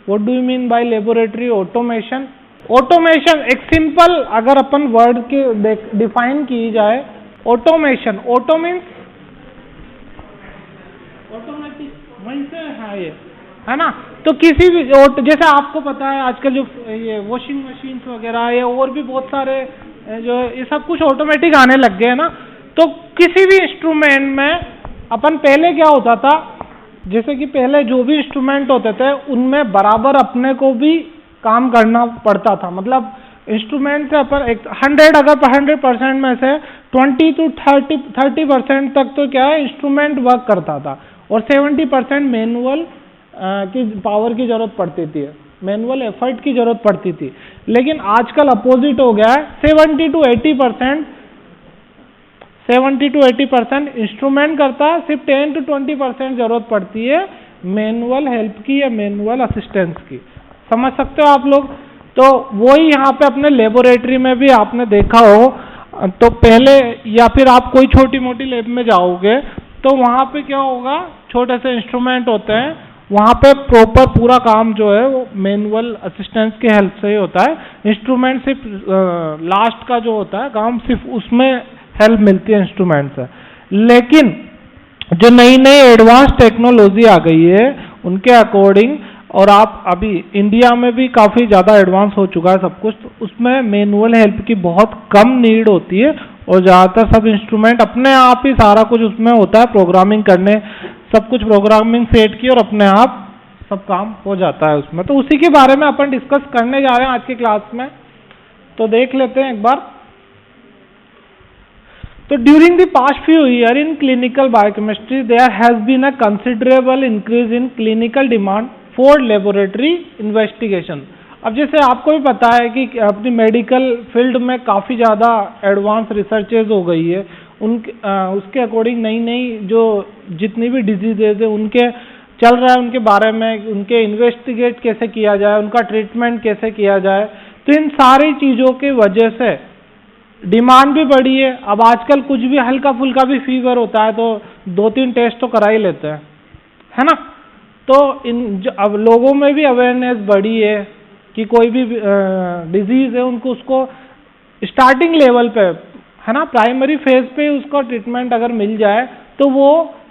What do you mean by laboratory automation? Automation एक simple अगर अपन word के define की जाए, ऑटोमेशन, ऑटो मीन्स ऑटोमेटिक, वहीं से है ये, है ना। तो किसी भी जैसे आपको पता है आजकल जो ये वॉशिंग मशीन्स वगैरह या और भी बहुत सारे जो ये सब कुछ ऑटोमेटिक आने लग गए हैं ना। तो किसी भी इंस्ट्रूमेंट में अपन पहले क्या होता था, जैसे कि पहले जो भी इंस्ट्रूमेंट होते थे उनमें बराबर अपने को भी काम करना पड़ता था। मतलब इंस्ट्रूमेंट से अपन 100 अगर 100% में से 20 to 30% तक तो क्या है इंस्ट्रूमेंट वर्क करता था और 70% मैनुअल की पावर की जरूरत पड़ती थी, मैनुअल एफर्ट की जरूरत पड़ती थी। लेकिन आजकल अपोजिट हो गया है, 70 to 80% इंस्ट्रूमेंट करता है, सिर्फ 10 to 20% जरूरत पड़ती है मैनुअल हेल्प की या मैनुअल असिस्टेंस की। समझ सकते हो आप लोग? तो वही यहाँ पे अपने लेबोरेटरी में भी आपने देखा हो, तो पहले या फिर आप कोई छोटी मोटी लैब में जाओगे तो वहाँ पे क्या होगा, छोटे से इंस्ट्रूमेंट होते हैं, वहाँ पे प्रॉपर पूरा काम जो है वो मैनुअल असिस्टेंस की हेल्प से ही होता है। इंस्ट्रूमेंट सिर्फ लास्ट का जो होता है काम, सिर्फ उसमें हेल्प मिलती है इंस्ट्रूमेंट से। लेकिन जो नई नई एडवांस टेक्नोलॉजी आ गई है उनके अकॉर्डिंग, और आप अभी इंडिया में भी काफ़ी ज़्यादा एडवांस हो चुका है सब कुछ, तो उसमें मैनुअल हेल्प की बहुत कम नीड होती है और ज़्यादातर सब इंस्ट्रूमेंट अपने आप ही सारा कुछ उसमें होता है, प्रोग्रामिंग करने, सब कुछ प्रोग्रामिंग सेट की और अपने आप सब काम हो जाता है उसमें। तो उसी के बारे में अपन डिस्कस करने जा रहे हैं आज की क्लास में, तो देख लेते हैं एक बार। तो during the past few year in clinical biochemistry there has been a considerable increase in clinical demand for laboratory investigation. अब जैसे आपको भी पता है कि अपनी मेडिकल फील्ड में काफ़ी ज़्यादा एडवांस रिसर्चेज हो गई है, उसके अकॉर्डिंग नई नई जो जितनी भी डिजीजेज है उनके चल रहा है, उनके बारे में उनके इन्वेस्टिगेट कैसे किया जाए, उनका ट्रीटमेंट कैसे किया जाए। तो इन सारी चीज़ों की वजह से डिमांड भी बढ़ी है। अब आजकल कुछ भी हल्का फुल्का भी फीवर होता है तो 2-3 टेस्ट तो करा ही लेते हैं, है ना। तो अब लोगों में भी अवेयरनेस बढ़ी है कि कोई भी डिजीज़ है उनको उसको स्टार्टिंग लेवल पे, है ना, प्राइमरी फेज पे उसका ट्रीटमेंट अगर मिल जाए तो वो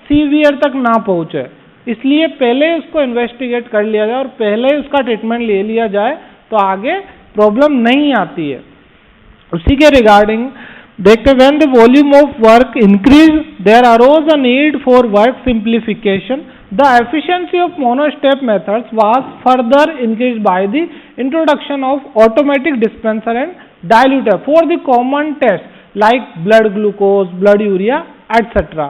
सीवियर तक ना पहुँचे, इसलिए पहले उसको इन्वेस्टिगेट कर लिया जाए और पहले उसका ट्रीटमेंट ले लिया जाए तो आगे प्रॉब्लम नहीं आती है। उसी के रिगार्डिंग देखते, when the volume of work increase there arose a need for work simplification, the efficiency of monostep methods was further increased by the introduction of automatic dispenser and diluter for the common tests like blood glucose, blood urea, etc.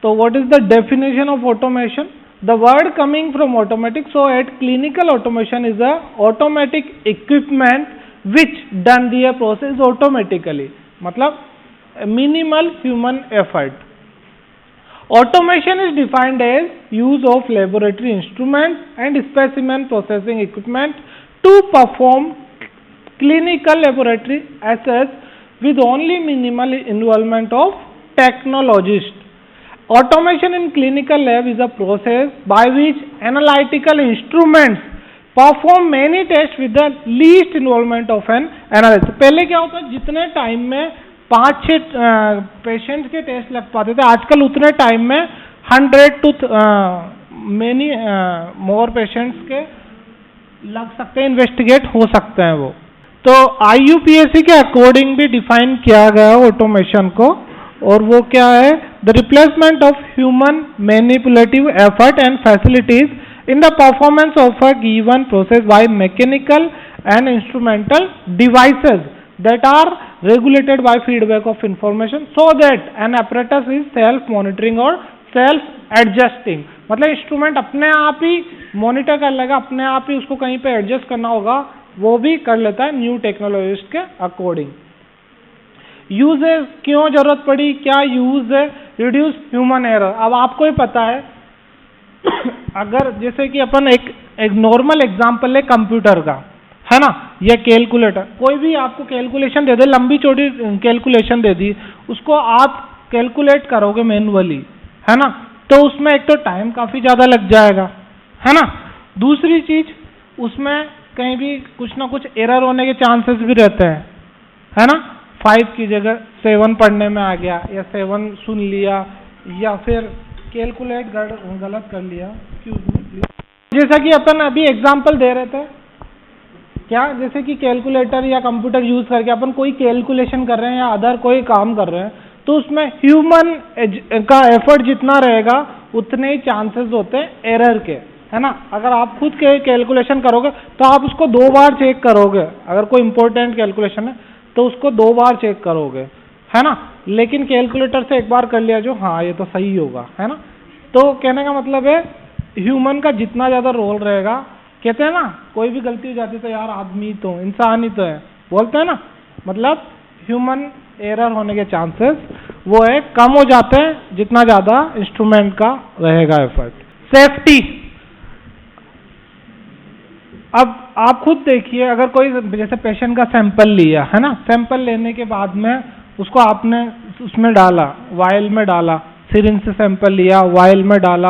So what is the definition of automation? The word coming from automatic, so at clinical automation is a automatic equipment which done the process automatically, मतलब minimal human effort. Automation is defined as use of laboratory instruments and specimen processing equipment to perform clinical laboratory assets with only minimal involvement of technologist. Automation in clinical lab is a process by which analytical instruments perform many tests with the least involvement of an analyst. पहले क्या होता है, जितने time में 5-6 patient के test लग पाते थे, आजकल उतने टाइम में 100 to मेनी मोर पेशेंट्स के लग सकते हैं, इन्वेस्टिगेट हो सकते हैं वो। तो IUPAC के अकॉर्डिंग भी डिफाइन किया गया ऑटोमेशन को, और वो क्या है, the replacement of human manipulative effort and facilities in the performance of a given process by mechanical and instrumental devices that are regulated by feedback of information so that an apparatus is self monitoring or self adjusting। मतलब instrument अपने आप ही monitor कर लेगा, अपने आप ही उसको कहीं पे एडजस्ट करना होगा वो भी कर लेता है न्यू टेक्नोलॉजीज के अकॉर्डिंग। यूजेस क्यों जरूरत पड़ी, क्या यूज है, रिड्यूस ह्यूमन एरर। अब आपको ही पता है अगर जैसे कि अपन एक नॉर्मल एग्जांपल है कंप्यूटर का, है ना, या कैलकुलेटर, कोई भी आपको कैलकुलेशन दे दे, लंबी चौड़ी कैलकुलेशन दे दी, उसको आप कैलकुलेट करोगे मैनुअली, है ना, तो उसमें एक तो टाइम काफ़ी ज़्यादा लग जाएगा, है ना। दूसरी चीज, उसमें कहीं भी कुछ ना कुछ एरर होने के चांसेस भी रहते हैं, है ना। 5 की जगह 7 पढ़ने में आ गया, या 7 सुन लिया, या फिर कैलकुलेट गलत कर लिया। जैसा कि अपन अभी एग्जाम्पल दे रहे थे, क्या, जैसे कि कैलकुलेटर या कंप्यूटर यूज करके अपन कोई कैलकुलेशन कर रहे हैं या अदर कोई काम कर रहे हैं, तो उसमें ह्यूमन का एफर्ट जितना रहेगा उतने ही चांसेस होते हैं एरर के, है ना। अगर आप खुद के कैलकुलेशन करोगे तो आप उसको 2 बार चेक करोगे, अगर कोई इंपॉर्टेंट कैलकुलेशन है तो उसको 2 बार चेक करोगे, है ना। लेकिन कैलकुलेटर से एक बार कर लिया जो हाँ ये तो सही होगा, है ना। तो कहने का मतलब है ह्यूमन का जितना ज्यादा रोल रहेगा, कहते हैं ना कोई भी गलती हो जाती है तो यार आदमी तो इंसान ही तो है, बोलते हैं ना, मतलब ह्यूमन एरर होने के चांसेस वो है कम हो जाते हैं जितना ज्यादा इंस्ट्रूमेंट का रहेगा एफर्ट। सेफ्टी, अब आप खुद देखिए, अगर कोई जैसे पेशेंट का सैंपल लिया, है ना, सैंपल लेने के बाद में उसको आपने उसमें डाला, वायल में डाला, सिरिंज से सैंपल लिया, वायल में डाला,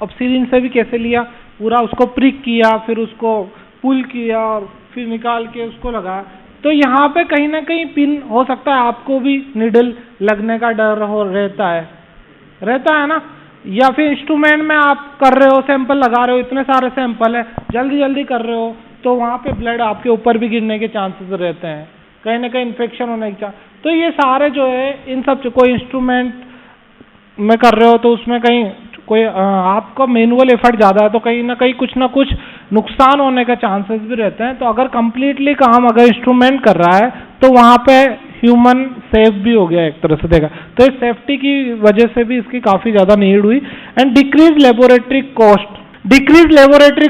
अब सिरिंज से भी कैसे लिया, पूरा उसको प्रिक किया, फिर उसको पुल किया और फिर निकाल के उसको लगाया, तो यहाँ पे कहीं ना कहीं पिन हो सकता है, आपको भी निडल लगने का डर रहता है ना। या फिर इंस्ट्रूमेंट में आप कर रहे हो, सैंपल लगा रहे हो, इतने सारे सैंपल है, जल्दी जल्दी कर रहे हो, तो वहाँ पे ब्लड आपके ऊपर भी गिरने के चांसेस रहते हैं, कहीं ना कहीं इन्फेक्शन होने के चांस। तो ये सारे जो है, इन सब कोई इंस्ट्रूमेंट में कर रहे हो तो उसमें कहीं कोई आपका मैनुअल एफर्ट ज़्यादा है तो कहीं ना कुछ नुकसान होने का चांसेस भी रहते हैं। तो अगर कंप्लीटली काम अगर इंस्ट्रूमेंट कर रहा है तो वहाँ पे ह्यूमन सेफ भी हो गया एक तरह से देखा, तो इस सेफ्टी की वजह से भी इसकी काफ़ी ज़्यादा नीड हुई। एंड डिक्रीज लेबोरेटरी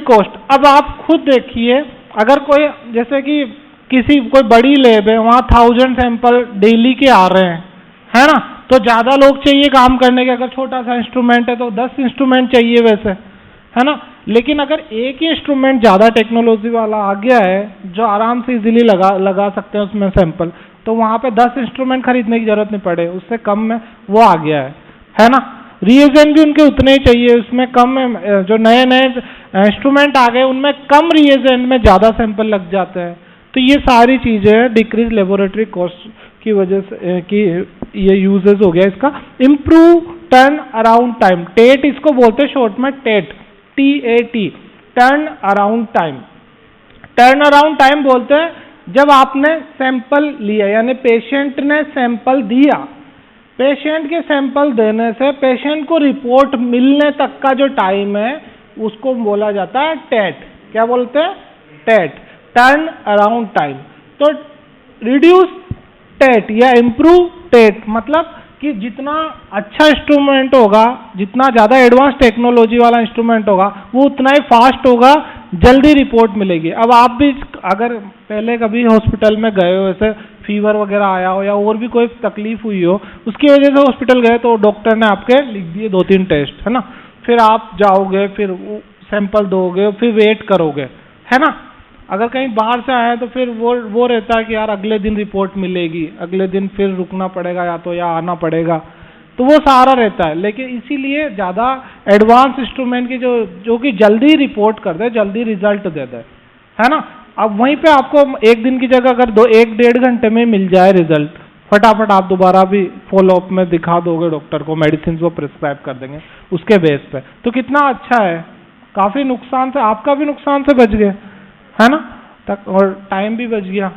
कॉस्ट, अब आप खुद देखिए, अगर कोई जैसे कि कोई बड़ी लैब है, वहाँ 1000 सैंपल डेली के आ रहे हैं, है ना, तो ज्यादा लोग चाहिए काम करने के। अगर छोटा सा इंस्ट्रूमेंट है तो 10 इंस्ट्रूमेंट चाहिए वैसे, है ना। लेकिन अगर एक ही इंस्ट्रूमेंट ज्यादा टेक्नोलॉजी वाला आ गया है जो आराम से इजीली लगा सकते हैं उसमें सैंपल, तो वहां पे 10 इंस्ट्रूमेंट खरीदने की जरूरत नहीं पड़े, उससे कम में वो आ गया है ना। रिएजेंट भी उनके उतने ही चाहिए, उसमें कम में जो नए इंस्ट्रूमेंट आ गए उनमें कम रिएजेंट में ज्यादा सैंपल लग जाते हैं। तो ये सारी चीजें डिक्रीज लेबोरेटरी कॉस्ट की वजह से कि ये यूजेस हो गया इसका। Improve turn around time, TAT इसको बोलते हैं शॉर्ट में, TAT, TAT, turn around time. Turn around time बोलते हैं जब आपने सैंपल लिया, यानी पेशेंट ने सैंपल दिया, पेशेंट के सैंपल देने से पेशेंट को रिपोर्ट मिलने तक का जो टाइम है उसको बोला जाता है टेट। क्या बोलते हैं? TAT, turn around time. तो रिड्यूस टेट या इम्प्रूव टेट मतलब कि जितना अच्छा इंस्ट्रूमेंट होगा, जितना ज़्यादा एडवांस टेक्नोलॉजी वाला इंस्ट्रूमेंट होगा, वो उतना ही फास्ट होगा, जल्दी रिपोर्ट मिलेगी। अब आप भी अगर पहले कभी हॉस्पिटल में गए हो, ऐसे फीवर वगैरह आया हो या और भी कोई तकलीफ हुई हो, उसकी वजह से हॉस्पिटल गए तो डॉक्टर ने आपके लिख दिए 2-3 टेस्ट, है ना, फिर आप जाओगे, फिर सैंपल दोगे, फिर वेट करोगे, है ना। अगर कहीं बाहर से आए तो फिर वो रहता है कि यार अगले दिन रिपोर्ट मिलेगी, अगले दिन फिर रुकना पड़ेगा या आना पड़ेगा, तो वो सारा रहता है। लेकिन इसीलिए ज़्यादा एडवांस इंस्ट्रूमेंट की जो कि जल्दी रिपोर्ट कर दे, जल्दी रिजल्ट दे दे, है ना। अब वहीं पे आपको एक दिन की जगह अगर 1-1.5 घंटे में मिल जाए रिजल्ट, फटाफट आप दोबारा भी फॉलोअप में दिखा दोगे डॉक्टर को, मेडिसिन वो प्रिस्क्राइब कर देंगे उसके बेस पे, तो कितना अच्छा है। काफ़ी नुकसान से, आपका भी नुकसान से बच गए, है ना, तक और टाइम भी बच गया।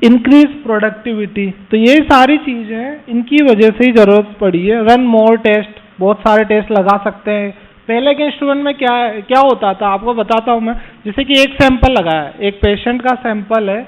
इंक्रीज प्रोडक्टिविटी, तो ये सारी चीजें इनकी वजह से ही जरूरत पड़ी है। रन मोर टेस्ट, बहुत सारे टेस्ट लगा सकते हैं। पहले के इंस्ट्रूमेंट में क्या होता था आपको बताता हूं मैं। जैसे कि एक सैंपल लगाया, एक पेशेंट का सैंपल है,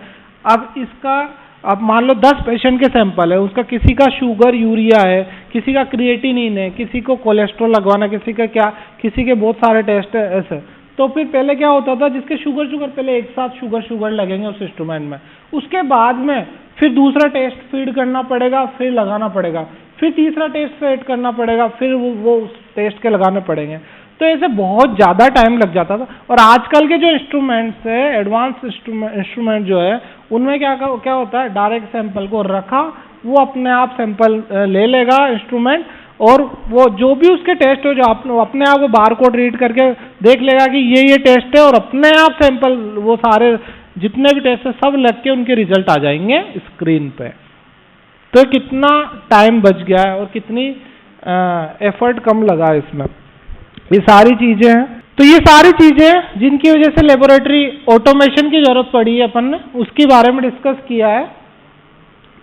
अब मान लो 10 पेशेंट के सैंपल है, उसका किसी का शुगर यूरिया है, किसी का क्रिएटिनिन है, किसी को कोलेस्ट्रॉल लगवाना, किसी के बहुत सारे टेस्ट है ऐसे। तो फिर पहले क्या होता था, जिसके शुगर पहले एक साथ शुगर लगेंगे उस इंस्ट्रूमेंट में, उसके बाद में फिर दूसरा टेस्ट फीड करना पड़ेगा, फिर लगाना पड़ेगा, फिर तीसरा टेस्ट फीड करना पड़ेगा, फिर वो उस टेस्ट के लगाने पड़ेंगे। तो ऐसे बहुत ज़्यादा टाइम लग जाता था। और आजकल के जो इंस्ट्रूमेंट्स है, एडवांस इंस्ट्रूमेंट जो है, उनमें क्या होता है, डायरेक्ट सैंपल को रखा, वो अपने आप सैंपल ले लेगा इंस्ट्रूमेंट, और वो जो भी उसके टेस्ट हो, जो अपने आप वो बार कोड रीड करके देख लेगा कि ये टेस्ट है, और अपने आप सैंपल वो सारे जितने भी टेस्ट है सब लग के उनके रिजल्ट आ जाएंगे स्क्रीन पे। तो कितना टाइम बच गया है और कितनी एफर्ट कम लगा इसमें, ये सारी चीजें हैं। तो ये सारी चीजें जिनकी वजह से लेबोरेटरी ऑटोमेशन की जरूरत पड़ी है, अपन ने उसके बारे में डिस्कस किया है।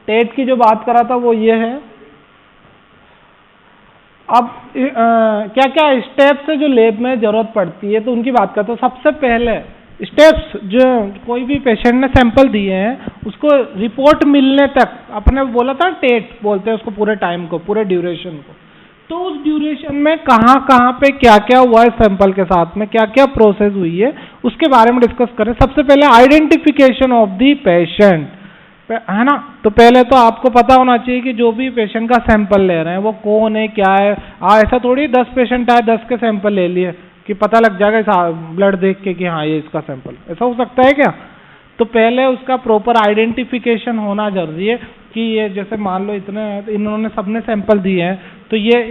टेट की जो बात करा था वो ये है। अब क्या क्या स्टेप्स है जो लैब में जरूरत पड़ती है, तो उनकी बात करते हैं। सबसे पहले स्टेप्स, जो कोई भी पेशेंट ने सैंपल दिए हैं उसको रिपोर्ट मिलने तक, अपने बोला था टेट बोलते हैं उसको, पूरे टाइम को, पूरे ड्यूरेशन को। तो उस ड्यूरेशन में कहाँ कहाँ पे क्या क्या हुआ है सैंपल के साथ में, क्या क्या प्रोसेस हुई है, उसके बारे में डिस्कस करें। सबसे पहले आइडेंटिफिकेशन ऑफ द पेशेंट, है ना। तो पहले तो आपको पता होना चाहिए कि जो भी पेशेंट का सैंपल ले रहे हैं वो कौन है, क्या है। ऐसा थोड़ी 10 पेशेंट आए 10 के सैंपल ले लिए कि पता लग जाएगा इस ब्लड देख के कि हाँ ये इसका सैंपल, ऐसा हो सकता है क्या। तो पहले उसका प्रॉपर आइडेंटिफिकेशन होना जरूरी है कि ये, जैसे मान लो इन्होंने सबने सैंपल दिए हैं, तो ये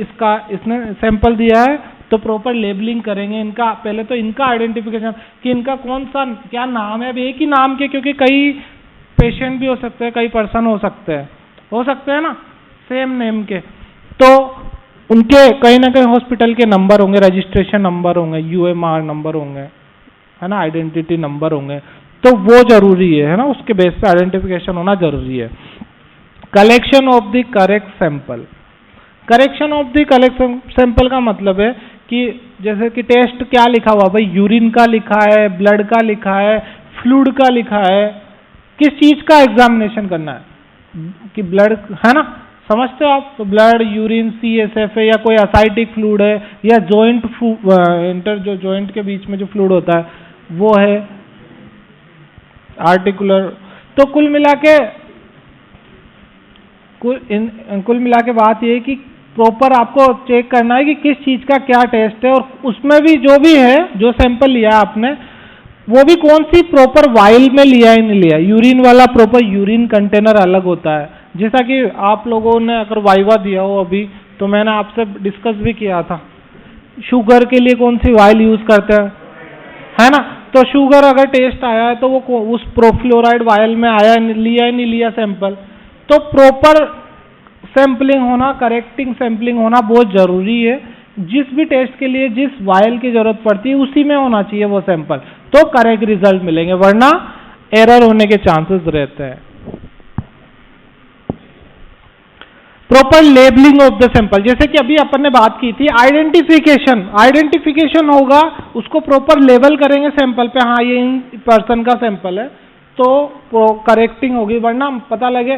इसने सैंपल दिया है, तो प्रॉपर लेबलिंग करेंगे इनका। पहले तो इनका आइडेंटिफिकेशन कि इनका कौन सा क्या नाम है। अब एक ही नाम के, क्योंकि कई पेशेंट भी हो सकते हैं, कई पर्सन हो सकते हैं ना सेम नेम के, तो उनके कहीं ना कहीं हॉस्पिटल के नंबर होंगे, रजिस्ट्रेशन नंबर होंगे, यूएमआर नंबर होंगे, है ना, आइडेंटिटी नंबर होंगे। तो वो जरूरी है ना, उसके बेस पे आइडेंटिफिकेशन होना जरूरी है। Collection of the correct sample, correction of the collect sample का मतलब है कि जैसे कि टेस्ट क्या लिखा हुआ भाई, यूरिन का लिखा है, ब्लड का लिखा है, फ्लूइड का लिखा है, किस चीज का एग्जामिनेशन करना है कि ब्लड, है ना, समझते हो आप। तो ब्लड, यूरिन, CSF है, या कोई असाइटिक फ्लूइड है, या जॉइंट इंटर जो जॉइंट के बीच में जो फ्लूइड होता है वो है, आर्टिकुलर। तो कुल मिला के बात ये है कि प्रॉपर आपको चेक करना है कि किस चीज का क्या टेस्ट है, और उसमें भी जो भी है, जो सैंपल लिया है आपने, वो भी कौन सी प्रॉपर वाइल में लिया है नहीं लिया। यूरिन वाला प्रॉपर यूरिन कंटेनर अलग होता है, जैसा कि आप लोगों ने अगर वाइवा दिया हो अभी, तो मैंने आपसे डिस्कस भी किया था। शुगर के लिए कौन सी वाइल यूज करते हैं, है ना। तो शुगर अगर टेस्ट आया है तो वो उस प्रोफ्लोराइड वाइल में आया, लिया नहीं लिया सैंपल। तो प्रॉपर सैंपलिंग होना, करेक्टिंग सैंपलिंग होना बहुत जरूरी है। जिस भी टेस्ट के लिए जिस वाइल की जरूरत पड़ती है उसी में होना चाहिए वो सैंपल, तो करेक्ट रिजल्ट मिलेंगे, वरना एरर होने के चांसेस रहते हैं। Proper labelling of the sample, जैसे कि अभी अपन ने बात की थी आइडेंटिफिकेशन होगा, उसको प्रॉपर लेबल करेंगे सैंपल पे, हाँ ये इन पर्सन का सैंपल है, तो करेक्टिंग होगी। वरना पता लगे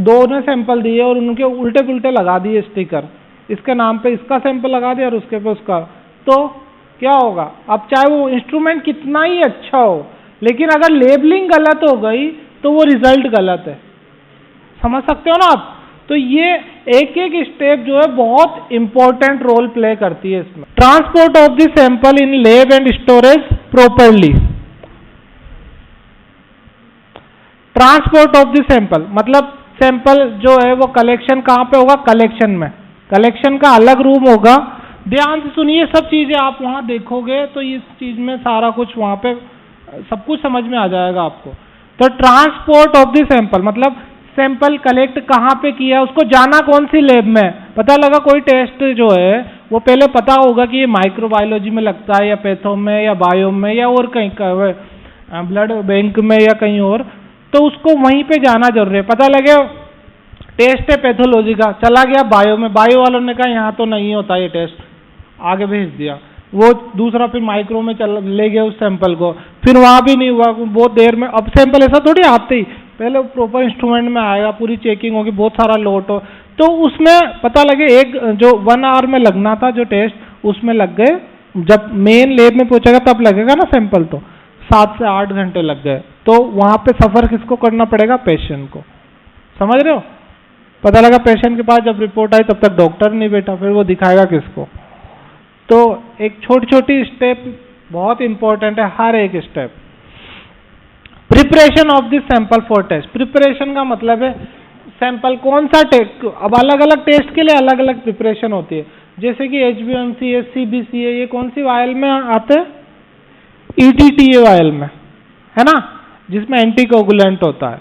दो ने सैंपल दिए और उनके उल्टे पुल्टे लगा दिए स्टिकर, इसके नाम पे इसका सैंपल लगा दिया और उसके पे उसका, तो क्या होगा। अब चाहे वो इंस्ट्रूमेंट कितना ही अच्छा हो, लेकिन अगर लेबलिंग गलत हो गई तो वो रिजल्ट गलत है, समझ सकते हो ना आप। तो ये एक एक स्टेप जो है बहुत इंपॉर्टेंट रोल प्ले करती है इसमें। Transport of the sample in lab and storage properly. Transport of the sample मतलब सैंपल जो है वो कलेक्शन कहाँ पे होगा, कलेक्शन में। कलेक्शन का अलग रूम होगा, ध्यान से सुनिए, सब चीजें आप वहां देखोगे तो इस चीज में सारा कुछ वहां पे सब कुछ समझ में आ जाएगा आपको। तो ट्रांसपोर्ट ऑफ द सैंपल मतलब सैंपल कलेक्ट कहाँ पे किया, उसको जाना कौन सी लैब में, पता लगा कोई टेस्ट जो है वो पहले पता होगा कि ये माइक्रोबायोलॉजी में लगता है, या पैथो में, या बायो में, या और कहीं ब्लड बैंक में, या कहीं और, तो उसको वहीं पे जाना जरूरी है। पता लगे टेस्ट है पैथोलॉजी का, चला गया बायो में, बायो वालों ने कहा यहाँ तो नहीं होता ये टेस्ट, आगे भेज दिया, वो दूसरा फिर माइक्रो में ले गया उस सैंपल को, फिर वहां भी नहीं हुआ, बहुत देर में। अब सैंपल ऐसा थोड़ी आते ही पहले प्रॉपर इंस्ट्रूमेंट में आएगा, पूरी चेकिंग होगी, बहुत सारा लोट हो, तो उसमें पता लगे एक जो 1 आवर में लगना था जो टेस्ट, उसमें लग गए, जब मेन लैब में पहुंचेगा तब लगेगा ना सैंपल, तो 7 से 8 घंटे लग गए। तो वहां पे सफर किसको करना पड़ेगा, पेशेंट को, समझ रहे हो। पता लगा पेशेंट के पास जब रिपोर्ट आई तब तक डॉक्टर नहीं बैठा, फिर वो दिखाएगा किसको। तो एक छोटी छोटी स्टेप बहुत इंपॉर्टेंट है, हर एक step. Preparation of this sample for test, preparation का मतलब है सैंपल कौन सा टेस्ट, अब अलग अलग टेस्ट के लिए अलग अलग प्रिपरेशन होती है। जैसे कि HbA1c है, CBC है, ये कौन सी वायल में आते हैं? ETTA वायल में, है ना, जिसमें एंटीकोगुलेंट होता है,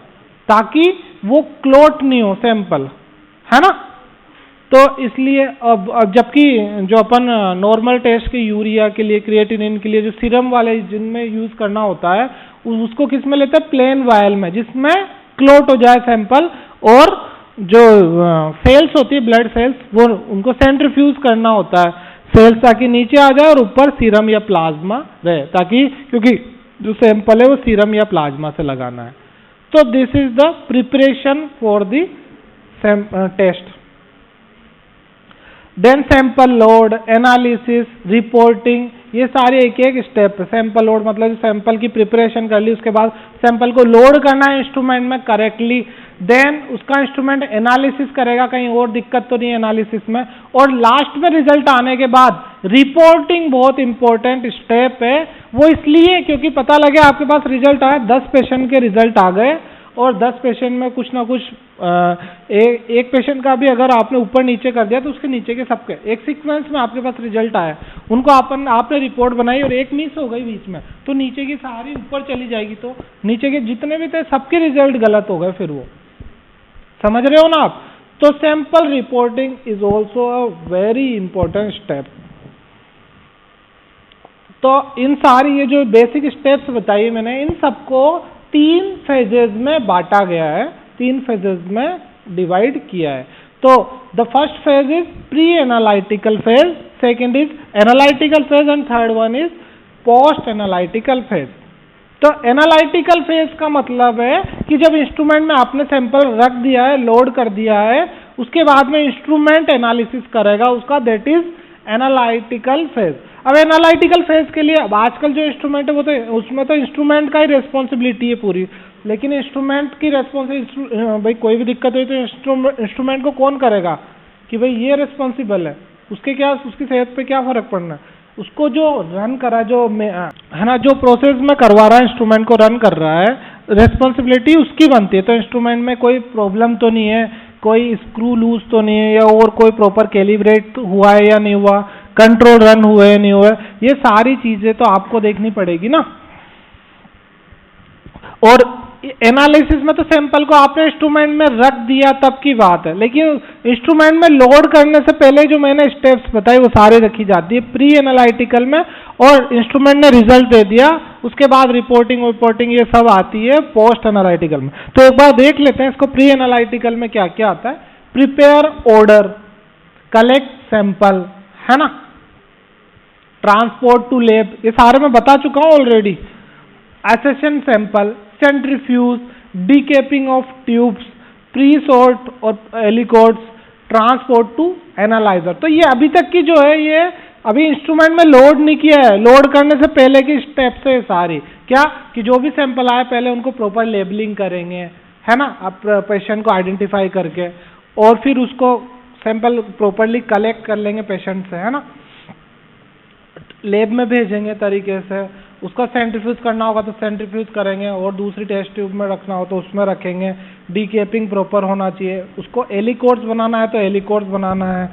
ताकि वो क्लोट नहीं हो सैंपल, है ना। तो इसलिए अब जबकि जो अपन नॉर्मल टेस्ट के यूरिया के लिए, क्रिएटिनिन के लिए जो सीरम वाले जिनमें यूज करना होता है, उसको किस में लेते हैं? प्लेन वायल में, जिसमें क्लोट हो जाए सैंपल, और जो सेल्स होती है ब्लड सेल्स, वो उनको सेंट्रीफ्यूज करना होता है सेल्स, ताकि नीचे आ जाए और ऊपर सीरम या प्लाज्मा रहे, ताकि क्योंकि जो सैंपल है वो सीरम या प्लाज्मा से लगाना है। तो this is the preparation for the test. Then sample load, analysis, reporting, ये सारे एक एक स्टेप। सैंपल लोड मतलब सैंपल की प्रिपरेशन कर ली, उसके बाद सैंपल को लोड करना है इंस्ट्रूमेंट में करेक्टली, देन उसका इंस्ट्रूमेंट एनालिसिस करेगा कहीं और दिक्कत तो नहीं है एनालिसिस में, और लास्ट में रिजल्ट आने के बाद रिपोर्टिंग बहुत इंपॉर्टेंट स्टेप है। वो इसलिए क्योंकि पता लगे आपके पास रिजल्ट आया, 10 पेशेंट के रिजल्ट आ गए, और 10 पेशेंट में कुछ ना कुछ एक पेशेंट का भी अगर आपने ऊपर नीचे कर दिया तो उसके नीचे के सबके एक सीक्वेंस में आपके पास रिजल्ट आया, उनको आपने रिपोर्ट बनाई और एक मिस हो गई बीच में, तो नीचे की सारी ऊपर चली जाएगी, तो नीचे के जितने भी थे सबके रिजल्ट गलत हो गए, फिर वो समझ रहे हो ना आप। तो sample reporting is also a very important step. तो इन सारी ये जो बेसिक स्टेप्स बताइए मैंने, इन सबको 3 फेजेज में बांटा गया है, 3 फेजेज में डिवाइड किया है। तो the first phase is pre analytical phase, second is analytical phase, and third one is post analytical phase. तो एनालिटिकल फेज का मतलब है कि जब इंस्ट्रूमेंट में आपने सैंपल रख दिया है, लोड कर दिया है, उसके बाद में इंस्ट्रूमेंट एनालिसिस करेगा उसका, दैट इज एनालिटिकल फेज। अब एनालिटिकल फेज के लिए अब आजकल जो इंस्ट्रूमेंट है वो तो उसमें तो इंस्ट्रूमेंट का ही रेस्पॉन्सिबिलिटी है पूरी, लेकिन इंस्ट्रूमेंट की रेस्पॉन्सिबिलिटी भाई कोई भी दिक्कत हुई तो इंस्ट्रूमेंट को कौन करेगा कि भाई ये रेस्पॉन्सिबल है, उसके क्या, उसकी सेहत पे क्या फर्क पड़ना है, उसको जो रन करा, जो है ना, जो प्रोसेस में करवा रहा है इंस्ट्रूमेंट को रन कर रहा है, रेस्पॉन्सिबिलिटी उसकी बनती है। तो इंस्ट्रूमेंट में कोई प्रॉब्लम तो नहीं है, कोई स्क्रू लूज तो नहीं है, या और कोई प्रॉपर कैलिब्रेट हुआ है या नहीं हुआ, कंट्रोल रन हुए या नहीं हुए, ये सारी चीजें तो आपको देखनी पड़ेगी ना। और एनालिसिस में तो सैंपल को आपने इंस्ट्रूमेंट में रख दिया तब की बात है, लेकिन इंस्ट्रूमेंट में लोड करने से पहले जो मैंने स्टेप्स बताई वो सारे रखी जाती है प्री एनालिटिकल में, और इंस्ट्रूमेंट ने रिजल्ट दे दिया, उसके बाद रिपोर्टिंग ये सब आती है पोस्ट एनालिटिकल में। तो एक बार देख लेते हैं इसको, प्री एनालिटिकल में क्या क्या आता है। प्रिपेयर ऑर्डर, कलेक्ट सैंपल, है ना, ट्रांसपोर्ट टू लैब, ये सारे मैं बता चुका हूं already. Accession sample, centrifuge, decapping of tubes, pre sort और एलिकोड्स, ट्रांसपोर्ट टू एनालाइजर। तो ये अभी तक की जो है ये अभी इंस्ट्रूमेंट में लोड नहीं किया है, लोड करने से पहले की स्टेप्स है सारी। क्या कि जो भी सैंपल आए पहले उनको प्रॉपर लेबलिंग करेंगे, है ना, आप पेशेंट को आइडेंटिफाई करके, और फिर उसको सैंपल प्रॉपरली कलेक्ट कर लेंगे पेशेंट से, है ना, लैब में भेजेंगे तरीके से, उसका सेंट्रीफ्यूज करना होगा तो सेंट्रीफ्यूज करेंगे, और दूसरी टेस्ट ट्यूब में रखना हो तो उसमें रखेंगे, डीकेपिंग प्रॉपर होना चाहिए, उसको एलिकोड्स बनाना है तो एलिकोड्स बनाना है।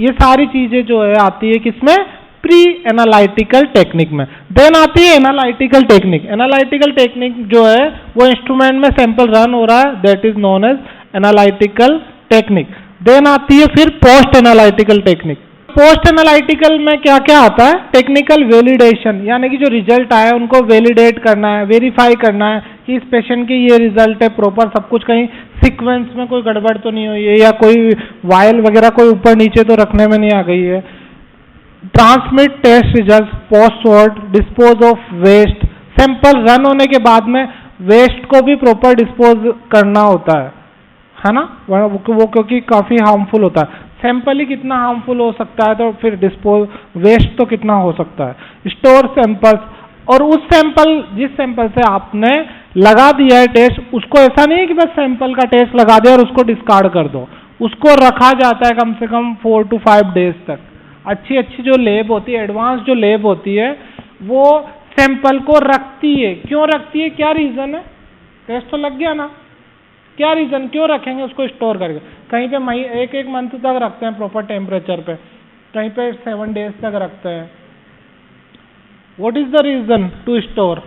ये सारी चीजें जो है आती है किसमें, प्री एनालिटिकल टेक्निक में। देन आती है एनालिटिकल टेक्निक। एनालिटिकल टेक्निक जो है वो इंस्ट्रूमेंट में सैंपल रन हो रहा है, that is known as analytical technique. Then आती है फिर post analytical technique. Post analytical में क्या क्या आता है, टेक्निकल वैलिडेशन, यानी कि जो रिजल्ट आया है उनको वैलिडेट करना है, वेरीफाई करना है कि इस पेशेंट की ये रिजल्ट है प्रॉपर, सब कुछ कहीं सीक्वेंस में कोई गड़बड़ तो नहीं हुई है, या कोई वायल वगैरह कोई ऊपर नीचे तो रखने में नहीं आ गई है। Transmit test result, post sort, dispose of waste, sample run होने के बाद में वेस्ट को भी प्रॉपर डिस्पोज करना होता है ना, वो क्योंकि काफी हार्मफुल होता है। सैंपल ही कितना हार्मफुल हो सकता है तो फिर डिस्पोज वेस्ट तो कितना हो सकता है। स्टोर सैंपल्स, और उस सैंपल जिस सैंपल से आपने लगा दिया है टेस्ट, उसको ऐसा नहीं है कि बस सैंपल का टेस्ट लगा दिया और उसको डिस्कार्ड कर दो, उसको रखा जाता है कम से कम 4 to 5 डेज तक। अच्छी अच्छी जो लैब होती है, एडवांस जो लैब होती है, वो सैंपल को रखती है। क्यों रखती है, क्या रीजन है, टेस्ट तो लग गया ना, क्या रीजन, क्यों रखेंगे उसको स्टोर करके? कहीं पे एक मंथ तक रखते हैं प्रॉपर टेम्परेचर पे, कहीं पे 7 days तक रखते हैं। What is the reason to store?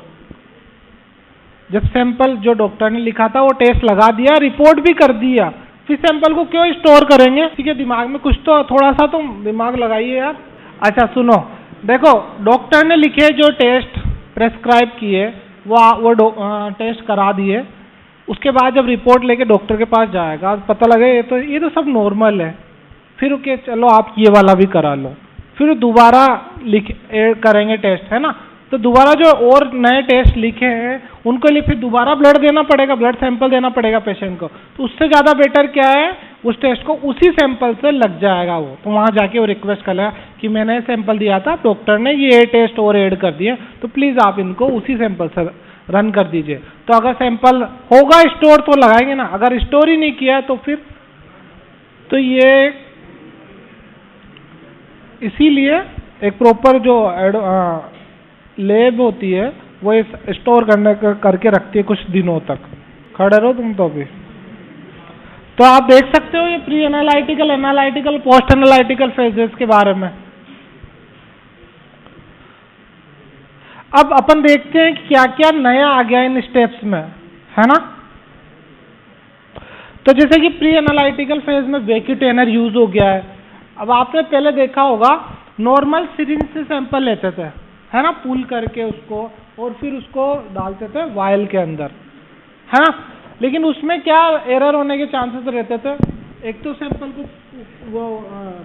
जब सैंपल जो डॉक्टर ने लिखा था वो टेस्ट लगा दिया, रिपोर्ट भी कर दिया, फिर सैंपल को क्यों स्टोर करेंगे? ठीक है, दिमाग में कुछ तो थोड़ा सा तो दिमाग लगाइए यार। अच्छा सुनो, देखो डॉक्टर ने लिखे जो टेस्ट प्रेस्क्राइब किए वो टेस्ट करा दिए, उसके बाद जब रिपोर्ट लेके डॉक्टर के पास जाएगा, पता लगे ये तो सब नॉर्मल है, फिर ओके चलो आप ये वाला भी करा लो, फिर दोबारा करेंगे टेस्ट, है ना? तो दोबारा जो और नए टेस्ट लिखे हैं उनको लिए फिर दोबारा ब्लड देना पड़ेगा, ब्लड सैंपल देना पड़ेगा पेशेंट को। तो उससे ज़्यादा बेटर क्या है, उस टेस्ट को उसी सैंपल से लग जाएगा वो, तो वहाँ जाके वो रिक्वेस्ट करेगा कि मैंने सैंपल दिया था, डॉक्टर ने ये टेस्ट और ऐड कर दिए, तो प्लीज़ आप इनको उसी सैंपल से रन कर दीजिए। तो अगर सैंपल होगा स्टोर तो लगाएंगे ना, अगर स्टोर ही नहीं किया तो फिर तो ये इसीलिए एक प्रॉपर जो लैब होती है वो इस स्टोर करके रखती है कुछ दिनों तक। खड़े रहो तुम तो अभी। तो आप देख सकते हो ये pre analytical, analytical, post analytical phases के बारे में। अब अपन देखते हैं कि क्या क्या नया आ गया इन स्टेप्स में, है ना? तो जैसे कि प्री एनालिटिकल फेज में वैक्यूटेनर यूज हो गया है। अब आपने पहले देखा होगा नॉर्मल सिरिंज से सैंपल लेते थे, है ना, पुल करके उसको, और फिर उसको डालते थे वायल के अंदर, है ना? लेकिन उसमें क्या एरर होने के चांसेस रहते थे? एक तो सैंपल को वो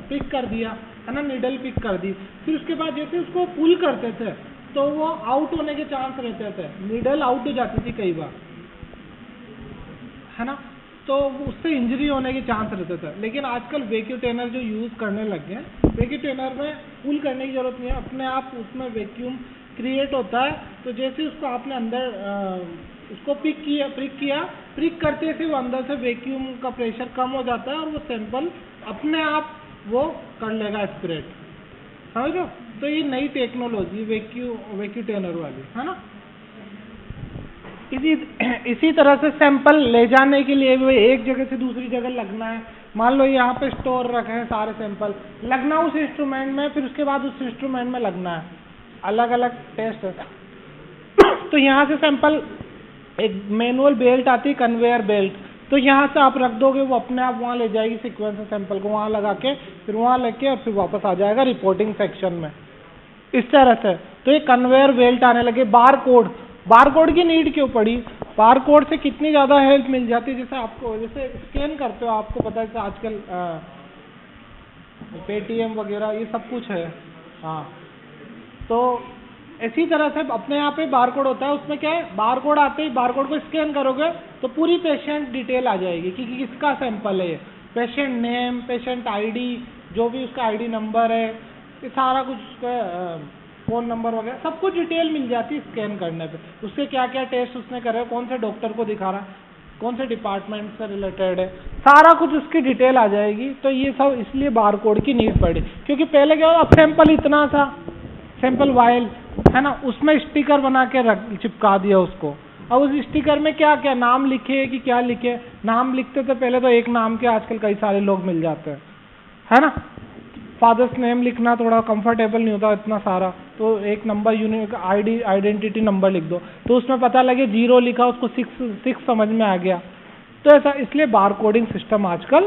पिक कर दिया, है ना, नीडल पिक कर दी, फिर उसके बाद जैसे उसको पुल करते थे तो वो आउट होने के चांस रहते थे, नीडल आउट हो जाती थी कई बार, है ना? तो उससे इंजरी होने के चांस रहते थे। लेकिन आजकल वैक्यूटेनर जो यूज करने लग गए, वैक्यूटेनर में पुल करने की जरूरत नहीं है, अपने आप उसमें वैक्यूम क्रिएट होता है। तो जैसे उसको आपने अंदर उसको प्रिक करते से वो अंदर से वैक्यूम का प्रेशर कम हो जाता है और वो सैंपल अपने आप वो कर लेगा स्प्रेड, समझ लो? तो ये नई टेक्नोलॉजी वैक्यूटेनर वाली, है ना? इसी तरह से सैंपल ले जाने के लिए भी एक जगह से दूसरी जगह लगना है। मान लो यहाँ पे स्टोर रखे हैं सारे सैंपल, लगना उस इंस्ट्रूमेंट में, फिर उसके बाद उस इंस्ट्रूमेंट में लगना है, अलग अलग टेस्ट है। तो यहाँ से सैंपल, एक मैनुअल बेल्ट आती है, कन्वेयर बेल्ट, तो यहाँ से आप रख दोगे, वो अपने आप वहाँ ले जाएगी सीक्वेंस सैंपल को, वहाँ लगा के फिर वहाँ लेके और फिर वापस आ जाएगा रिपोर्टिंग सेक्शन में, इस तरह से। तो ये कन्वेयर बेल्ट आने लगे। बारकोड की नीड क्यों पड़ी? बारकोड से कितनी ज़्यादा हेल्प मिल जाती है। जैसे आपको, जैसे स्कैन करते हो, आपको पता है कि आजकल पेटीएम वगैरह ये सब कुछ है, हाँ, तो इसी तरह से अपने यहाँ पे बारकोड होता है। उसमें क्या है, बारकोड आते ही बारकोड को स्कैन करोगे तो पूरी पेशेंट डिटेल आ जाएगी कि किसका सैंपल है, पेशेंट नेम, पेशेंट आईडी, जो भी उसका आईडी नंबर है, ये सारा कुछ, उसका फ़ोन नंबर वगैरह सब कुछ डिटेल मिल जाती है स्कैन करने पे। उसके क्या क्या टेस्ट उसने करे, कौन से डॉक्टर को दिखा रहा, कौन से डिपार्टमेंट से रिलेटेड है, सारा कुछ उसकी डिटेल आ जाएगी। तो ये सब इसलिए बारकोड की नीड पड़ी, क्योंकि पहले क्या होता, सैंपल इतना था, सैंपल वायल, है ना, उसमें स्टिकर बना के चिपका दिया उसको। अब उस स्टिकर में क्या क्या नाम लिखे कि क्या लिखे, नाम लिखते थे पहले तो एक नाम के आजकल कई सारे लोग मिल जाते हैं, है ना। फादर्स नेम लिखना थोड़ा कंफर्टेबल नहीं होता इतना सारा, तो एक नंबर यूनिक आइडेंटिटी नंबर लिख दो, तो उसमें पता लगे 0 लिखा, उसको 6 समझ में आ गया। तो ऐसा इसलिए बार कोडिंग सिस्टम आजकल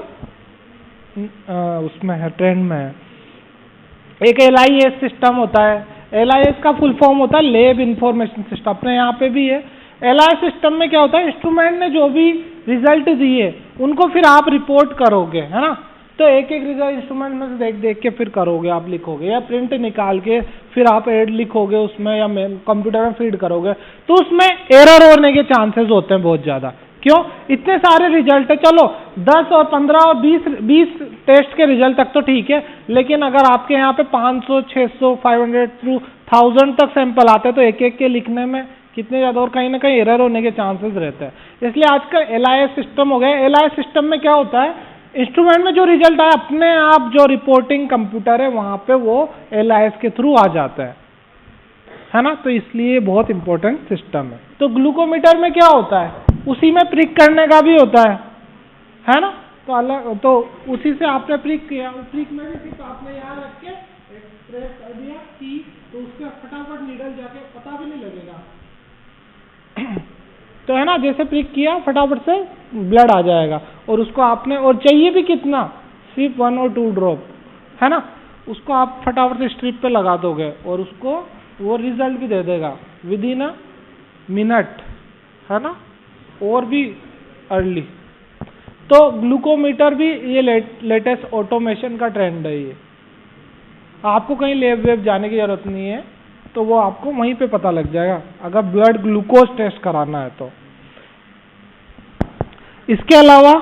उसमें है, ट्रेंड में है। एक LIS सिस्टम होता है। LIS का फुल फॉर्म होता है लैब इंफॉर्मेशन सिस्टम, अपने यहाँ पे भी है। LIS सिस्टम में क्या होता है, इंस्ट्रूमेंट ने जो भी रिजल्ट दिए उनको फिर आप रिपोर्ट करोगे, है ना। तो एक एक रिजल्ट इंस्ट्रूमेंट में से देख देख के फिर करोगे, आप लिखोगे, या प्रिंट निकाल के फिर आप एड लिखोगे उसमें, या कंप्यूटर में फीड करोगे, तो उसमें एरर होने के चांसेस होते हैं बहुत ज़्यादा। क्यों? इतने सारे रिजल्ट है, चलो 10 और 15 और 20 टेस्ट के रिजल्ट तक तो ठीक है, लेकिन अगर आपके यहाँ पे 500, 600, 500 थ्रू 1000 तक सैंपल आते हैं तो एक एक के लिखने में कितने ज़्यादा, और कहीं ना कहीं एरर होने के चांसेस रहते हैं। इसलिए आजकल LIS सिस्टम हो गया। LIS सिस्टम में क्या होता है, इंस्ट्रूमेंट में जो रिजल्ट आए अपने आप जो रिपोर्टिंग कंप्यूटर है वहाँ पे वो LIS के थ्रू आ जाता है ना। तो इसलिए बहुत इंपॉर्टेंट सिस्टम है। तो ग्लूकोमीटर में क्या होता है, उसी में प्रिक करने का भी होता है ना। तो अलग, तो उसी से आपने प्रिक किया, प्रिक में भी सिर्फ आपने यहाँ रख के प्रेस कर दिया की, तो उसके फटाफट नीडल जाके पता भी नहीं लगेगा तो है ना, जैसे प्रिक किया फटाफट से ब्लड आ जाएगा। और उसको आपने, और चाहिए भी कितना, सिर्फ 1 और 2 ड्रॉप, है ना। उसको आप फटाफट से स्ट्रिप पे लगा दोगे और उसको वो रिजल्ट भी दे देगा विद इन अ मिनट, है ना, और भी अर्ली। तो ग्लूकोमीटर भी ये लेटेस्ट ऑटोमेशन का ट्रेंड है। ये आपको कहीं लैब वेब जाने की जरूरत नहीं है, तो वो आपको वहीं पे पता लग जाएगा अगर ब्लड ग्लूकोज टेस्ट कराना है तो। इसके अलावा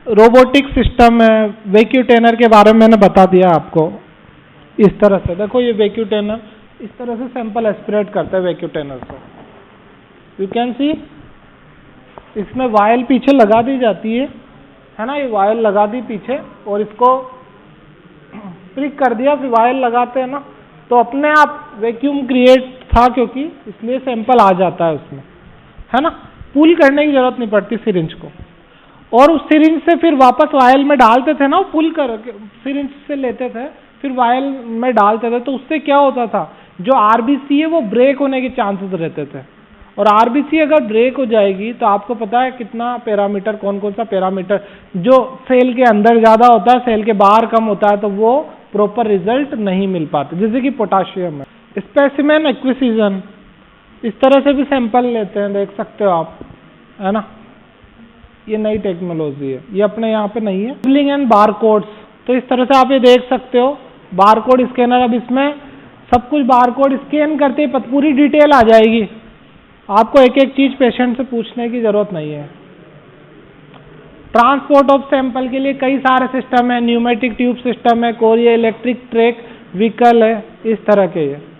रोबोटिक सिस्टम है, वैक्यूटेनर के बारे में मैंने बता दिया आपको। इस तरह से देखो, ये वैक्यूटेनर इस तरह से सैंपल एस्पिरेट करता है वैक्यूटेनर से, यू कैन सी। इसमें वायल पीछे लगा दी जाती है ना, ये वायल लगा दी पीछे और इसको प्रिक कर दिया, फिर वायल लगाते हैं ना, तो अपने आप वैक्यूम क्रिएट था क्योंकि, इसलिए सैंपल आ जाता है उसमें, है ना। पुल करने की जरूरत नहीं पड़ती सिरिंज को, और उस सिरिंज से फिर वापस वायल में डालते थे ना, पुल कर सिरिंज से लेते थे फिर वायल में डालते थे, तो उससे क्या होता था, जो आरबीसी है वो ब्रेक होने के चांसेस रहते थे। और आरबीसी अगर ब्रेक हो जाएगी तो आपको पता है कितना पैरामीटर, कौन कौन सा पैरामीटर जो सेल के अंदर ज्यादा होता है, सेल के बाहर कम होता है, तो वो प्रॉपर रिजल्ट नहीं मिल पाते, जैसे कि पोटाशियम है। स्पेसिमेन एक्विजिशन, इस तरह से भी सैंपल लेते हैं, देख सकते हो आप, है ना। ये नई टेक्नोलॉजी है, ये अपने यहाँ पे नहीं है। लेबलिंग एंड बारकोड्स, तो इस तरह से आप ये देख सकते हो, बारकोड स्कैनर। अब इसमें सब कुछ बारकोड स्कैन करते ही पूरी डिटेल आ जाएगी, आपको एक एक चीज पेशेंट से पूछने की जरूरत नहीं है। ट्रांसपोर्ट ऑफ सैंपल के लिए कई सारे सिस्टम है, न्यूमेटिक ट्यूब सिस्टम है, कोरियर इलेक्ट्रिक ट्रैक व्हीकल है, इस तरह के ये